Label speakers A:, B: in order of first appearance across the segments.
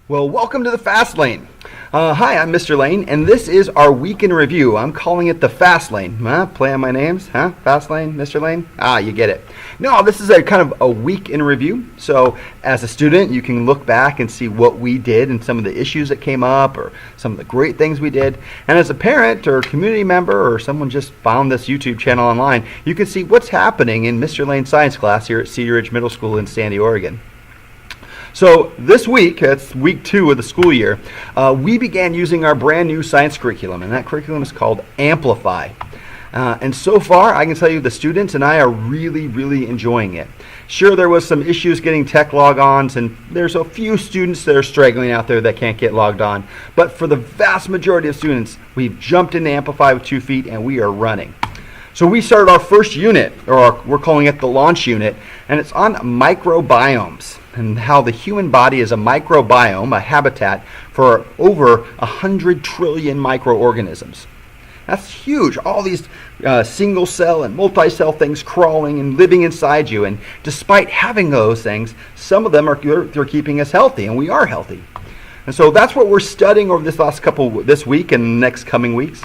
A: Well, welcome to the Fast Lane. Hi, I'm Mr. Lane, and this is our week in review. I'm calling it the Fast Lane. Play on my names, Fast Lane, Mr. Lane? You get it. No, this is a kind of a week in review. So as a student, you can look back and see what we did and some of the issues that came up or some of the great things we did. And as a parent or community member or someone just found this YouTube channel online, you can see what's happening in Mr. Lane's science class here at Cedar Ridge Middle School in Sandy, Oregon. So this week, it's week 2 of the school year, we began using our brand new science curriculum, and that curriculum is called Amplify. And so far, I can tell you the students and I are really enjoying it. Sure, there was some issues getting tech log-ons, and there's a few students that are struggling out there that can't get logged on. But for the vast majority of students, we've jumped into Amplify with 2 feet, and we are running. So we started our first unit, or we're calling it the launch unit, and it's on microbiomes and how the human body is a microbiome, a habitat for over 100 trillion microorganisms. That's huge. All these single cell and multi-cell things crawling and living inside you. And despite having those things, some of them they're keeping us healthy, and we are healthy. And so that's what we're studying over this week and the next coming weeks.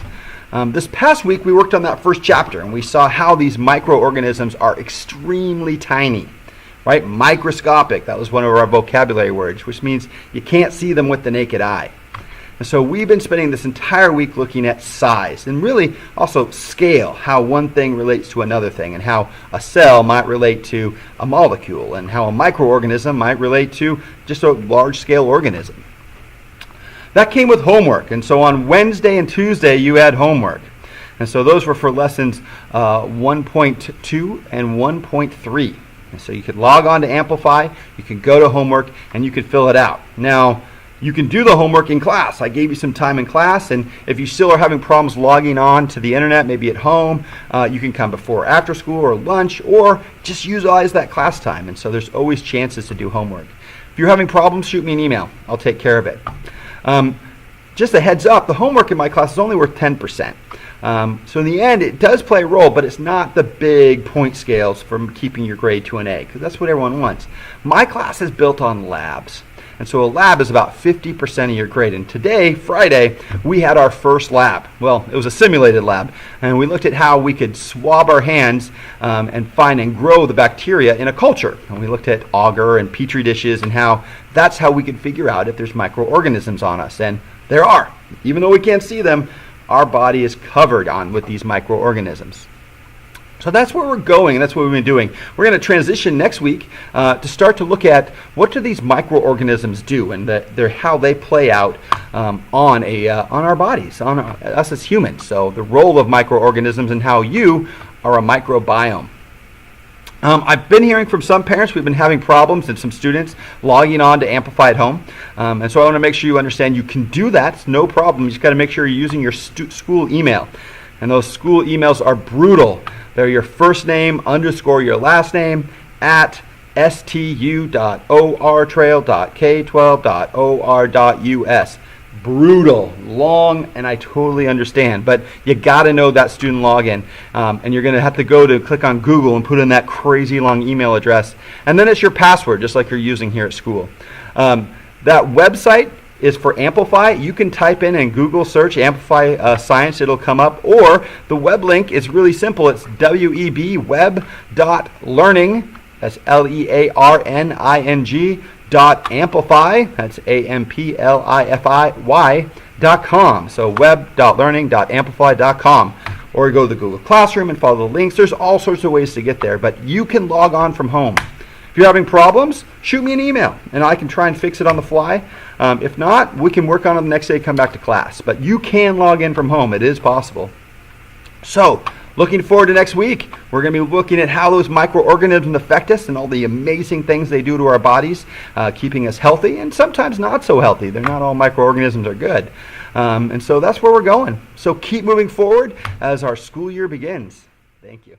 A: This past week, we worked on that first chapter, and we saw how these microorganisms are extremely tiny, right? Microscopic, that was one of our vocabulary words, which means you can't see them with the naked eye. And so we've been spending this entire week looking at size and really also scale, how one thing relates to another thing, and how a cell might relate to a molecule, and how a microorganism might relate to just a large-scale organism. That came with homework, and so on Wednesday and Tuesday you had homework. And so those were for lessons 1.2 and 1.3. And so you could log on to Amplify, you could go to homework, and you could fill it out. Now, you can do the homework in class. I gave you some time in class, and if you still are having problems logging on to the internet, maybe at home, you can come before or after school or lunch, or just utilize that class time. And so there's always chances to do homework. If you're having problems, shoot me an email. I'll take care of it. Just a heads up, the homework in my class is only worth 10%. So in the end, it does play a role, but it's not the big point scales for keeping your grade to an A, because that's what everyone wants. My class is built on labs. And so a lab is about 50% of your grade. And today, Friday, we had our first lab. Well, it was a simulated lab. And we looked at how we could swab our hands and find and grow the bacteria in a culture. And we looked at agar and petri dishes and how that's how we could figure out if there's microorganisms on us. And there are. Even though we can't see them, our body is covered with these microorganisms. So that's where we're going, and that's what we've been doing. We're going to transition next week to start to look at what do these microorganisms do, and how they play out on our bodies, on us as humans. So the role of microorganisms and how you are a microbiome. I've been hearing from some parents, we've been having problems, and some students logging on to Amplify at home. And so I want to make sure you understand you can do that. It's no problem. You just got to make sure you're using your school email. And those school emails are brutal. They're your first name _ your last name at stu.ortrail.k12.or.us. Brutal, long, and I totally understand. But you got to know that student login. And you're going to have to go to click on Google and put in that crazy long email address. And then it's your password, just like you're using here at school. That website is for Amplify. You can type in Google search Amplify Science, it'll come up, or the web link is really simple. It's web.learning, that's LEARNING, .amplify, that's AMPLIFY.com. So web.learning.amplify.com. Or go to the Google Classroom and follow the links. There's all sorts of ways to get there, but you can log on from home. If you're having problems, shoot me an email, and I can try and fix it on the fly. If not, we can work on it the next day and come back to class. But you can log in from home. It is possible. So, looking forward to next week. We're going to be looking at how those microorganisms affect us and all the amazing things they do to our bodies, keeping us healthy and sometimes not so healthy. They're not all microorganisms are good. And so that's where we're going. So keep moving forward as our school year begins. Thank you.